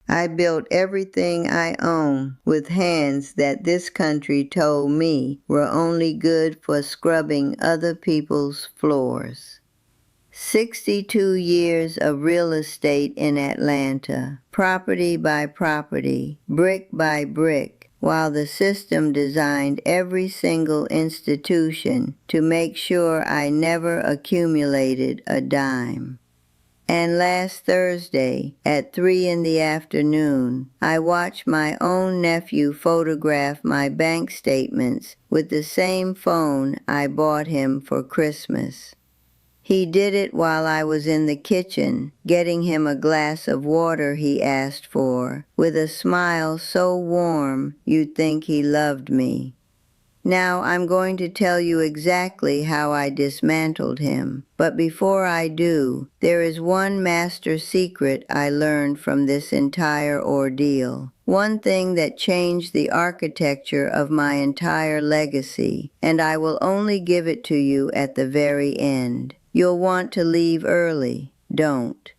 I built everything I own with hands that this country told me were only good for scrubbing other people's floors. 62 years of real estate in Atlanta, property by property, brick by brick, while the system designed every single institution to make sure I never accumulated a dime. And last Thursday, at 3 in the afternoon, I watched my own nephew photograph my bank statements with the same phone I bought him for Christmas. He did it while I was in the kitchen, getting him a glass of water he asked for, with a smile so warm you'd think he loved me. Now I'm going to tell you exactly how I dismantled him, but before I do, there is one master secret I learned from this entire ordeal. One thing that changed the architecture of my entire legacy, and I will only give it to you at the very end. You'll want to leave early. Don't.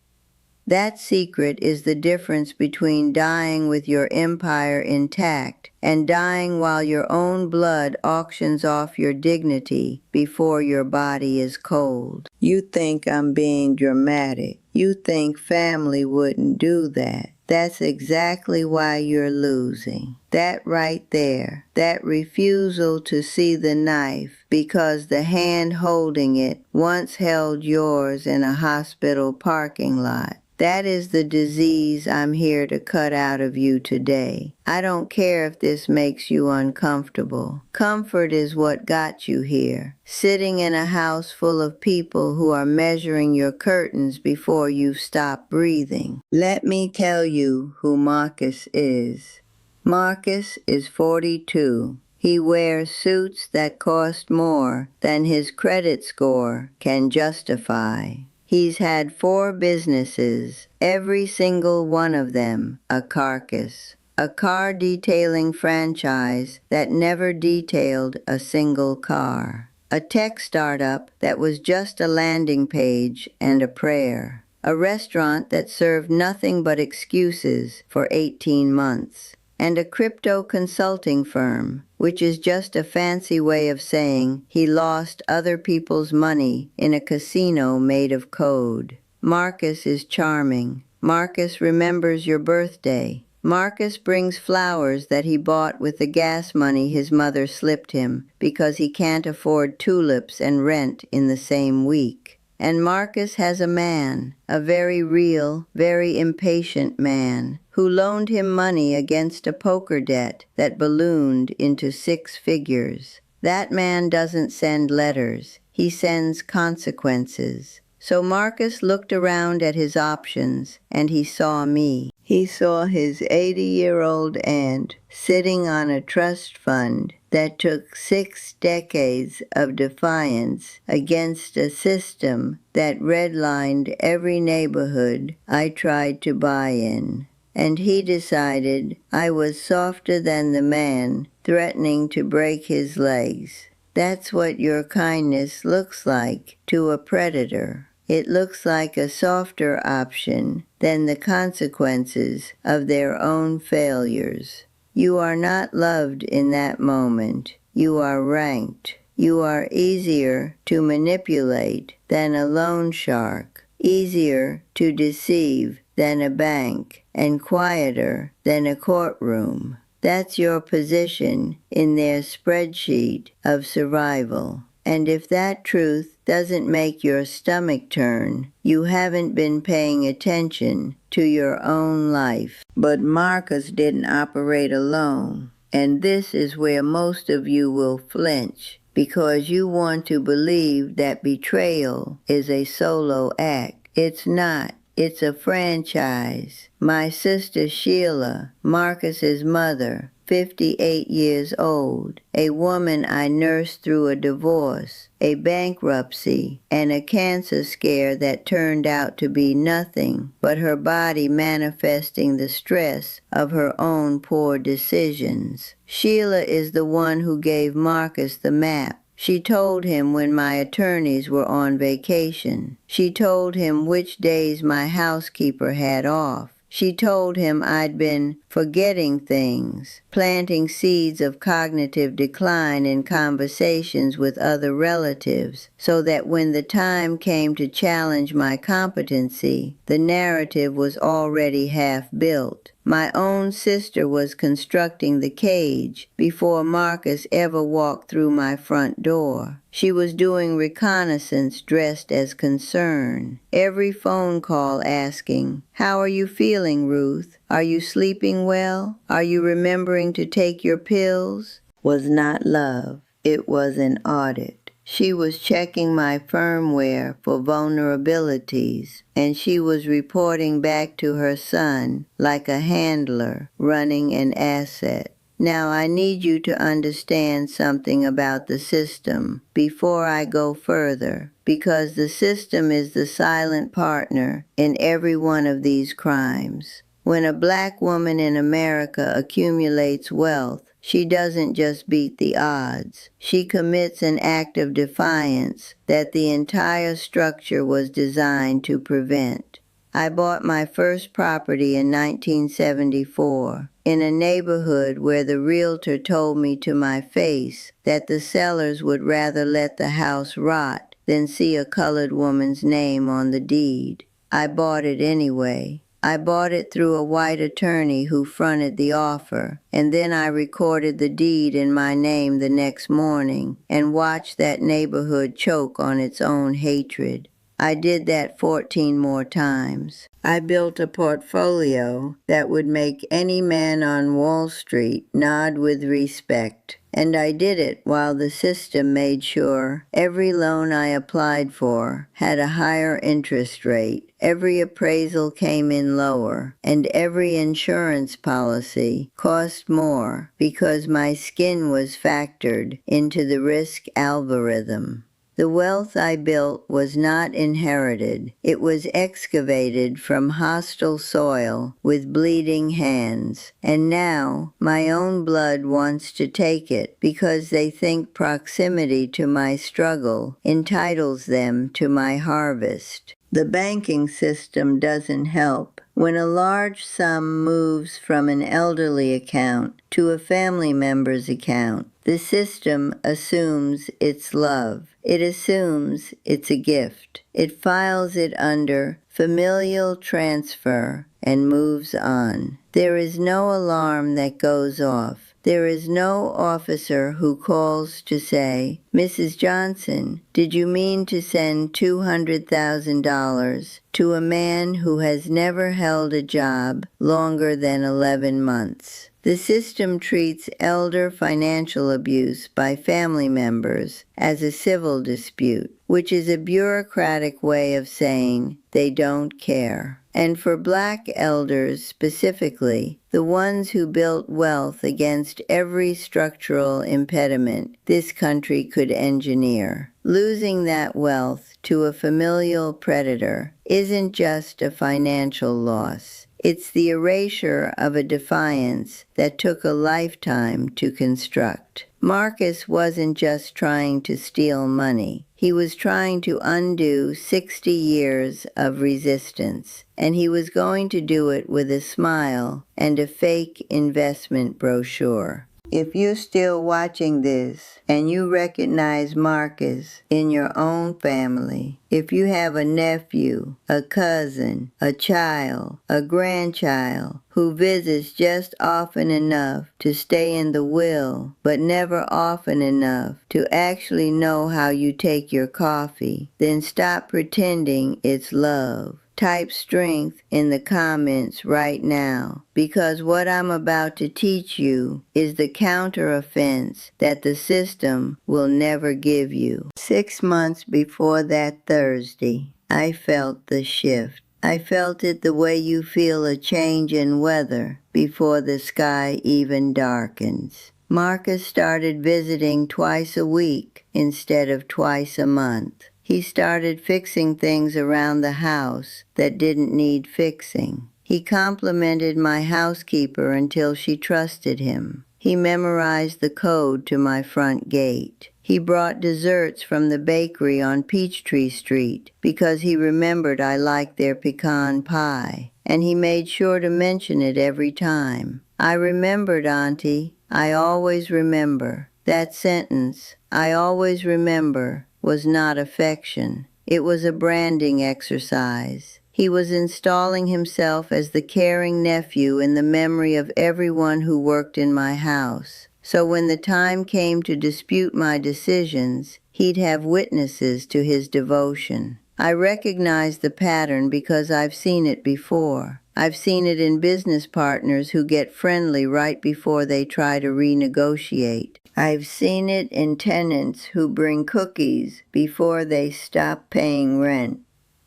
That secret is the difference between dying with your empire intact and dying while your own blood auctions off your dignity before your body is cold. You think I'm being dramatic. You think family wouldn't do that. That's exactly why you're losing. That right there, that refusal to see the knife because the hand holding it once held yours in a hospital parking lot. That is the disease I'm here to cut out of you today. I don't care if this makes you uncomfortable. Comfort is what got you here. Sitting in a house full of people who are measuring your curtains before you stop breathing. Let me tell you who Marcus is. Marcus is 42. He wears suits that cost more than his credit score can justify. He's had 4 businesses, every single one of them a carcass. A car detailing franchise that never detailed a single car. A tech startup that was just a landing page and a prayer. A restaurant that served nothing but excuses for 18 months. And a crypto consulting firm, which is just a fancy way of saying he lost other people's money in a casino made of code. Marcus is charming. Marcus remembers your birthday. Marcus brings flowers that he bought with the gas money his mother slipped him because he can't afford tulips and rent in the same week. And Marcus has a man, a very real, very impatient man, who loaned him money against a poker debt that ballooned into 6 figures. That man doesn't send letters. He sends consequences. So Marcus looked around at his options, and he saw me. He saw his 80-year-old aunt sitting on a trust fund that took 6 decades of defiance against a system that redlined every neighborhood I tried to buy in. And he decided I was softer than the man threatening to break his legs. That's what your kindness looks like to a predator. It looks like a softer option than the consequences of their own failures. You are not loved in that moment. You are ranked. You are easier to manipulate than a loan shark, easier to deceive than a bank, and quieter than a courtroom. That's your position in their spreadsheet of survival. And if that truth doesn't make your stomach turn, you haven't been paying attention to your own life. But Marcus didn't operate alone. And this is where most of you will flinch, because you want to believe that betrayal is a solo act. It's not. It's a franchise. My sister Sheila, Marcus's mother, 58 years old, a woman I nursed through a divorce, a bankruptcy, and a cancer scare that turned out to be nothing but her body manifesting the stress of her own poor decisions. Sheila is the one who gave Marcus the map. She told him when my attorneys were on vacation. She told him which days my housekeeper had off. She told him I'd been forgetting things, planting seeds of cognitive decline in conversations with other relatives, so that when the time came to challenge my competency, the narrative was already half built. My own sister was constructing the cage before Marcus ever walked through my front door. She was doing reconnaissance dressed as concern. Every phone call asking, "How are you feeling, Ruth? Are you sleeping well? Are you remembering to take your pills?" was not love. It was an audit. She was checking my firmware for vulnerabilities, and she was reporting back to her son like a handler running an asset. Now I need you to understand something about the system before I go further, because the system is the silent partner in every one of these crimes. When a black woman in America accumulates wealth, she doesn't just beat the odds. She commits an act of defiance that the entire structure was designed to prevent. I bought my first property in 1974 in a neighborhood where the realtor told me to my face that the sellers would rather let the house rot than see a colored woman's name on the deed. I bought it anyway. I bought it through a white attorney who fronted the offer, and then I recorded the deed in my name the next morning and watched that neighborhood choke on its own hatred. I did that 14 more times. I built a portfolio that would make any man on Wall Street nod with respect. And I did it while the system made sure every loan I applied for had a higher interest rate, every appraisal came in lower, and every insurance policy cost more because my skin was factored into the risk algorithm. The wealth I built was not inherited. It was excavated from hostile soil with bleeding hands. And now my own blood wants to take it because they think proximity to my struggle entitles them to my harvest. The banking system doesn't help. When a large sum moves from an elderly account to a family member's account, the system assumes it's love. It assumes it's a gift. It files it under familial transfer and moves on. There is no alarm that goes off. There is no officer who calls to say, "Mrs. Johnson, did you mean to send $200,000 to a man who has never held a job longer than 11 months?" The system treats elder financial abuse by family members as a civil dispute, which is a bureaucratic way of saying they don't care. And for black elders specifically, the ones who built wealth against every structural impediment this country could engineer, losing that wealth to a familial predator isn't just a financial loss. It's the erasure of a defiance that took a lifetime to construct. Marcus wasn't just trying to steal money. He was trying to undo 60 years of resistance, and he was going to do it with a smile and a fake investment brochure. If you're still watching this and you recognize Marcus in your own family, if you have a nephew, a cousin, a child, a grandchild who visits just often enough to stay in the will, but never often enough to actually know how you take your coffee, then stop pretending it's love. Type strength in the comments right now, because what I'm about to teach you is the counter-offense that the system will never give you. 6 months before that Thursday, I felt the shift. I felt it the way you feel a change in weather before the sky even darkens. Marcus started visiting twice a week instead of twice a month. He started fixing things around the house that didn't need fixing. He complimented my housekeeper until she trusted him. He He memorized the code to my front gate. He brought desserts from the bakery on Peachtree Street because he remembered I liked their pecan pie, and he made sure to mention it every time. I remembered, Auntie. I always remember. That sentence, I always remember, was not affection. It was a branding exercise. He was installing himself as the caring nephew in the memory of everyone who worked in my house. So when the time came to dispute my decisions, he'd have witnesses to his devotion. I recognized the pattern because I've seen it before. I've seen it in business partners who get friendly right before they try to renegotiate. I've seen it in tenants who bring cookies before they stop paying rent.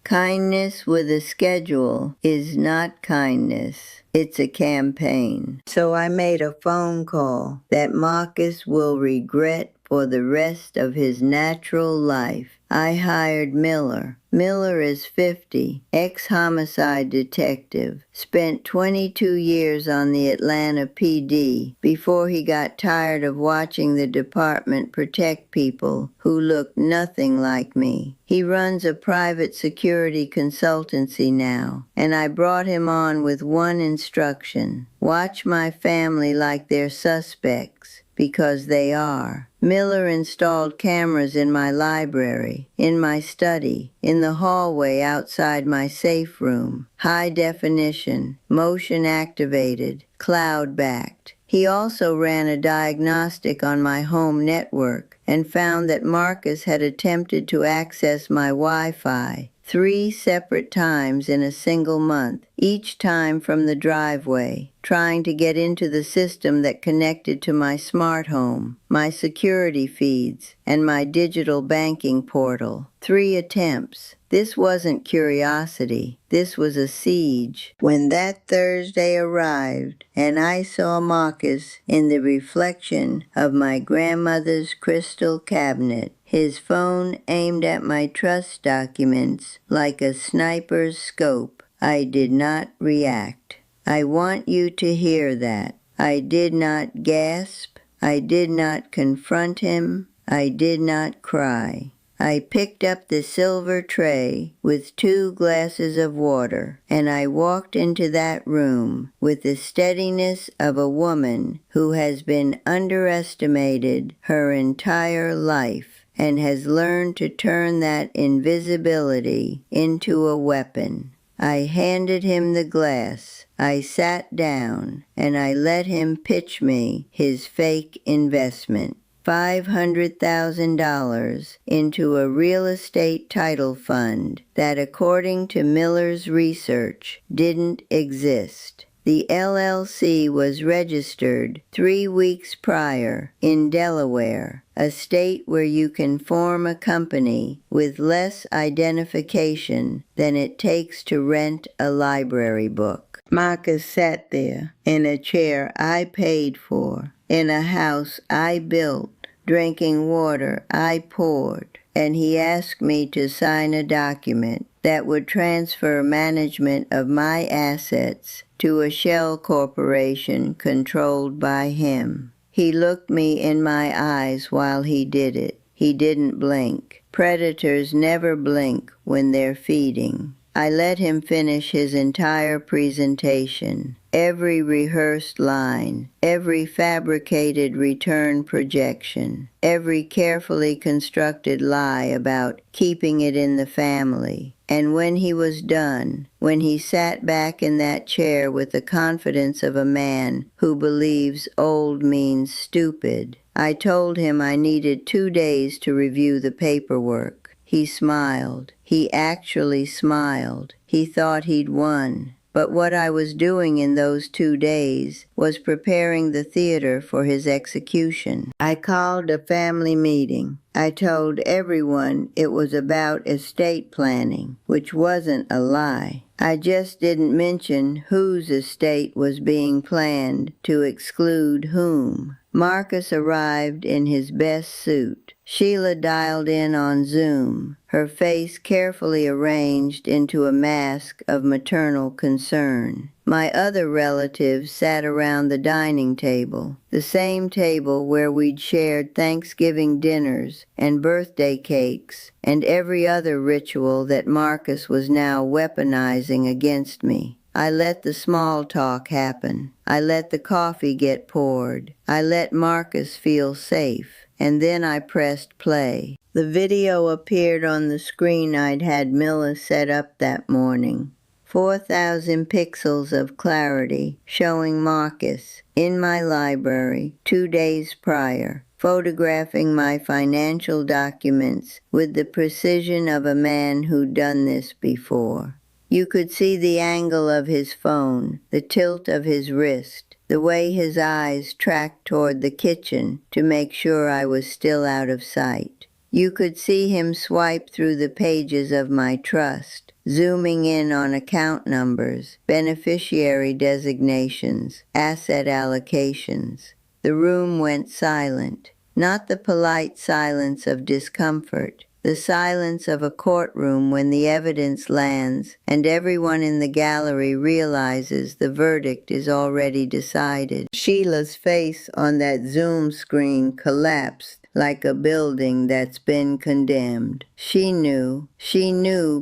Kindness with a schedule is not kindness. It's a campaign. So I made a phone call that Marcus will regret for the rest of his natural life. I hired Miller. Miller is 50, ex-homicide detective, spent 22 years on the Atlanta PD before he got tired of watching the department protect people who look nothing like me. He runs a private security consultancy now, and I brought him on with one instruction: watch my family like they're suspects, because they are. Miller installed cameras in my library, in my study, in the hallway outside my safe room, high definition, motion activated, cloud backed. He also ran a diagnostic on my home network and found that Marcus had attempted to access my Wi-Fi 3 separate times in a single month, each time from the driveway, trying to get into the system that connected to my smart home, my security feeds, and my digital banking portal. 3 attempts. This wasn't curiosity. This was a siege. When that Thursday arrived and I saw Marcus in the reflection of my grandmother's crystal cabinet, his phone aimed at my trust documents like a sniper's scope, I did not react. I want you to hear that. I did not gasp. I did not confront him. I did not cry. I picked up the silver tray with 2 glasses of water, and I walked into that room with the steadiness of a woman who has been underestimated her entire life and has learned to turn that invisibility into a weapon. I handed him the glass. I sat down, and I let him pitch me his fake investment. $500,000 into a real estate title fund that, according to Miller's research, didn't exist. The LLC was registered 3 weeks prior in Delaware, a state where you can form a company with less identification than it takes to rent a library book. Marcus sat there in a chair I paid for, in a house I built, drinking water I poured, and he asked me to sign a document that would transfer management of my assets to a shell corporation controlled by him. He looked me in my eyes while he did it. He didn't blink. Predators never blink when they're feeding. I let him finish his entire presentation. Every rehearsed line, every fabricated return projection, every carefully constructed lie about keeping it in the family. And when he was done, when he sat back in that chair with the confidence of a man who believes old means stupid, I told him I needed 2 days to review the paperwork. He smiled. He actually smiled. He thought he'd won. But what I was doing in those 2 days was preparing the theater for his execution. I called a family meeting. I told everyone it was about estate planning, which wasn't a lie. I just didn't mention whose estate was being planned to exclude whom. Marcus arrived in his best suit. Sheila dialed in on Zoom, her face carefully arranged into a mask of maternal concern. My other relatives sat around the dining table, the same table where we'd shared Thanksgiving dinners and birthday cakes and every other ritual that Marcus was now weaponizing against me. I let the small talk happen. I let the coffee get poured. I let Marcus feel safe. And then I pressed play. The video appeared on the screen I'd had Milla set up that morning. 4,000 pixels of clarity showing Marcus in my library 2 days prior, photographing my financial documents with the precision of a man who'd done this before. You could see the angle of his phone, the tilt of his wrist, the way his eyes tracked toward the kitchen to make sure I was still out of sight. You could see him swipe through the pages of my trust, zooming in on account numbers, beneficiary designations, asset allocations. The room went silent, not the polite silence of discomfort, the silence of a courtroom when the evidence lands and everyone in the gallery realizes the verdict is already decided. Sheila's face on that Zoom screen collapsed like a building that's been condemned. She knew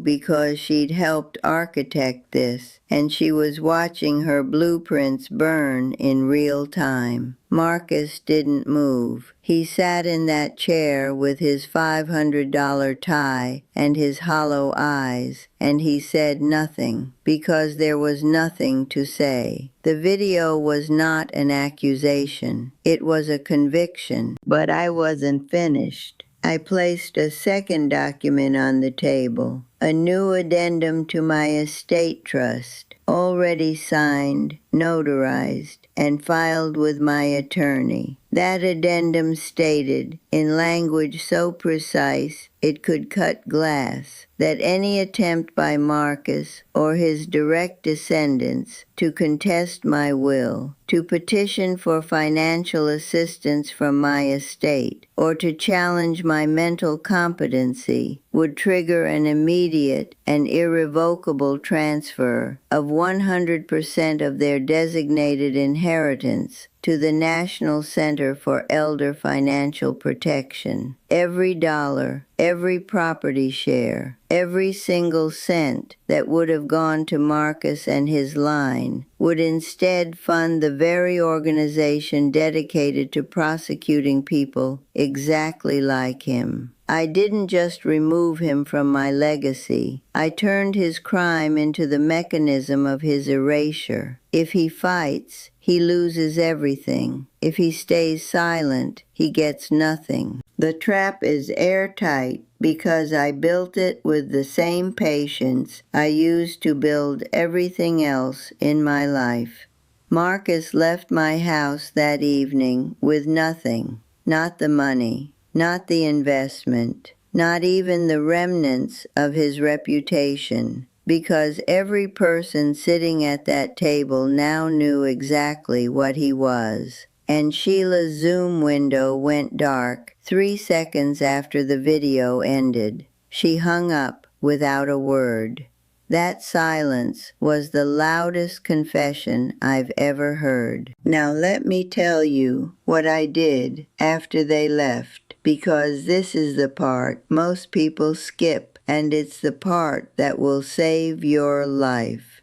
because she'd helped architect this, and she was watching her blueprints burn in real time. Marcus didn't move. He sat in that chair with his $500 tie and his hollow eyes, and he said nothing, because there was nothing to say. The video was not an accusation. It was a conviction. But I wasn't finished. I placed a second document on the table, a new addendum to my estate trust, already signed, notarized, and filed with my attorney. That addendum stated, in language so precise it could cut glass, that any attempt by Marcus or his direct descendants to contest my will, to petition for financial assistance from my estate, or to challenge my mental competency would trigger an immediate and irrevocable transfer of 100% of their designated inheritance to the National Center for Elder Financial Protection. Every dollar, every property share, every single cent that would have gone to Marcus and his line would instead fund the very organization dedicated to prosecuting people exactly like him. I didn't just remove him from my legacy. I turned his crime into the mechanism of his erasure. If he fights, he loses everything. If he stays silent, he gets nothing. The trap is airtight because I built it with the same patience I used to build everything else in my life. Marcus left my house that evening with nothing, not the money, not the investment, not even the remnants of his reputation, because every person sitting at that table now knew exactly what he was. And Sheila's Zoom window went dark 3 seconds after the video ended. She hung up without a word. That silence was the loudest confession I've ever heard. Now let me tell you what I did after they left, because this is the part most people skip, and it's the part that will save your life.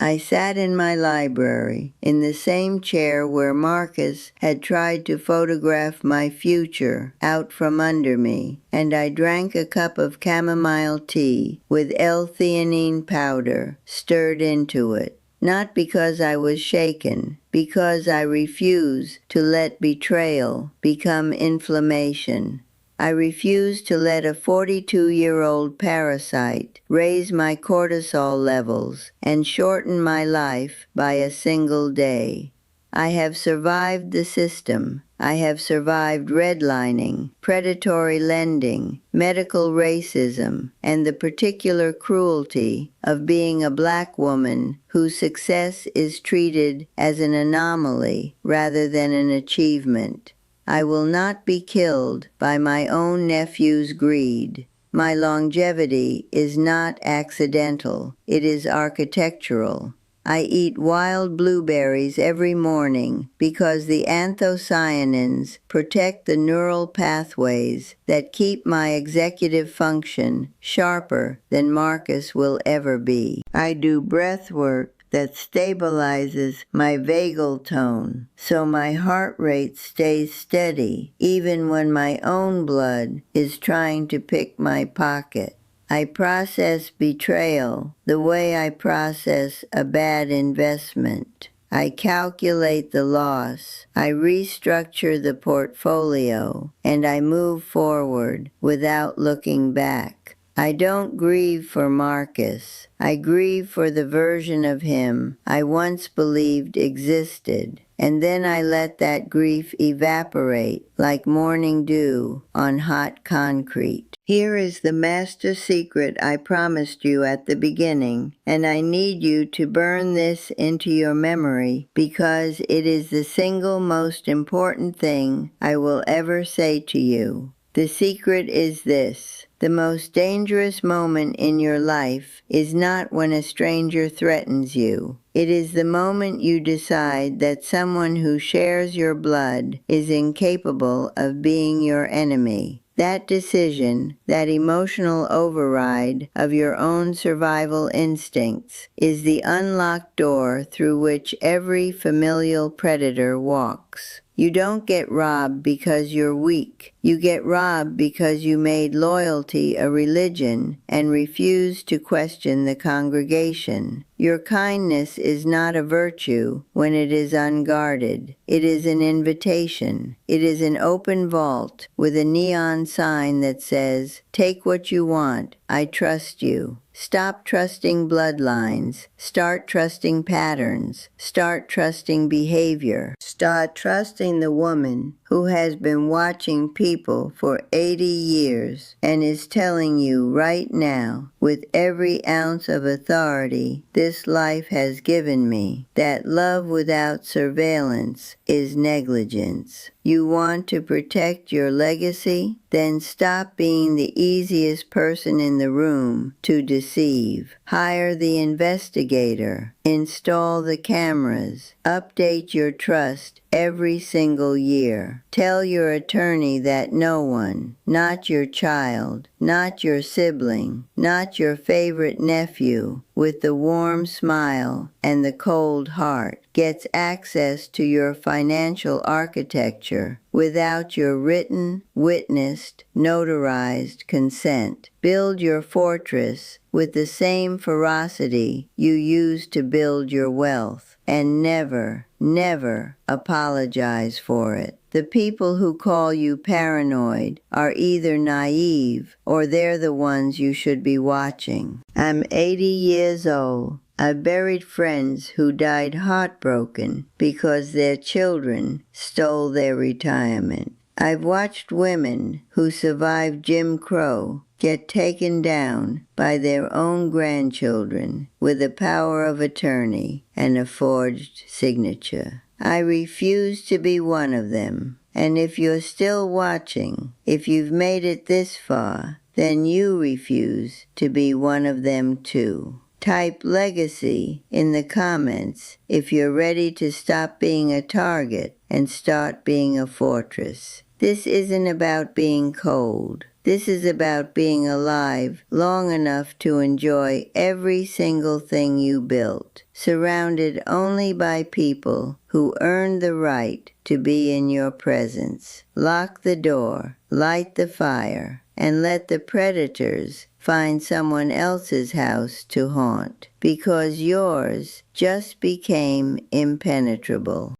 I sat in my library, in the same chair where Marcus had tried to photograph my future out from under me, and I drank a cup of chamomile tea with L-theanine powder stirred into it. Not because I was shaken, because I refuse to let betrayal become inflammation. I refuse to let a 42-year-old parasite raise my cortisol levels and shorten my life by a single day. I have survived the system. I have survived redlining, predatory lending, medical racism, and the particular cruelty of being a black woman whose success is treated as an anomaly rather than an achievement. I will not be killed by my own nephew's greed. My longevity is not accidental. It is architectural. I eat wild blueberries every morning because the anthocyanins protect the neural pathways that keep my executive function sharper than Marcus will ever be. I do breath work that stabilizes my vagal tone so my heart rate stays steady even when my own blood is trying to pick my pocket. I process betrayal the way I process a bad investment. I calculate the loss, I restructure the portfolio, and I move forward without looking back. I don't grieve for Marcus. I grieve for the version of him I once believed existed, and then I let that grief evaporate like morning dew on hot concrete. Here is the master secret I promised you at the beginning, and I need you to burn this into your memory because it is the single most important thing I will ever say to you. The secret is this. The most dangerous moment in your life is not when a stranger threatens you. It is the moment you decide that someone who shares your blood is incapable of being your enemy. That decision, that emotional override of your own survival instincts, is the unlocked door through which every familial predator walks. You don't get robbed because you're weak. You get robbed because you made loyalty a religion and refused to question the congregation. Your kindness is not a virtue when it is unguarded. It is an invitation. It is an open vault with a neon sign that says, "Take what you want. I trust you." Stop trusting bloodlines. Start trusting patterns. Start trusting behavior. Start trusting the woman who has been watching people for 80 years and is telling you right now, with every ounce of authority this life has given me, that love without surveillance is negligence. You want to protect your legacy? Then stop being the easiest person in the room to deceive. Hire the investigator. Install the cameras. Update your trust every single year. Tell your attorney that no one, not your child, not your sibling, not your favorite nephew, with the warm smile and the cold heart, gets access to your financial architecture without your written, witnessed, notarized consent. Build your fortress with the same ferocity you used to build your wealth, and never, never apologize for it. The people who call you paranoid are either naive or they're the ones you should be watching. I'm 80 years old. I've buried friends who died heartbroken because their children stole their retirement. I've watched women who survived Jim Crow get taken down by their own grandchildren with a power of attorney and a forged signature. I refuse to be one of them. And if you're still watching, if you've made it this far, then you refuse to be one of them too. Type legacy in the comments if you're ready to stop being a target and start being a fortress. This isn't about being cold. This is about being alive long enough to enjoy every single thing you built, surrounded only by people who earned the right to be in your presence. Lock the door, light the fire, and let the predators find someone else's house to haunt, because yours just became impenetrable.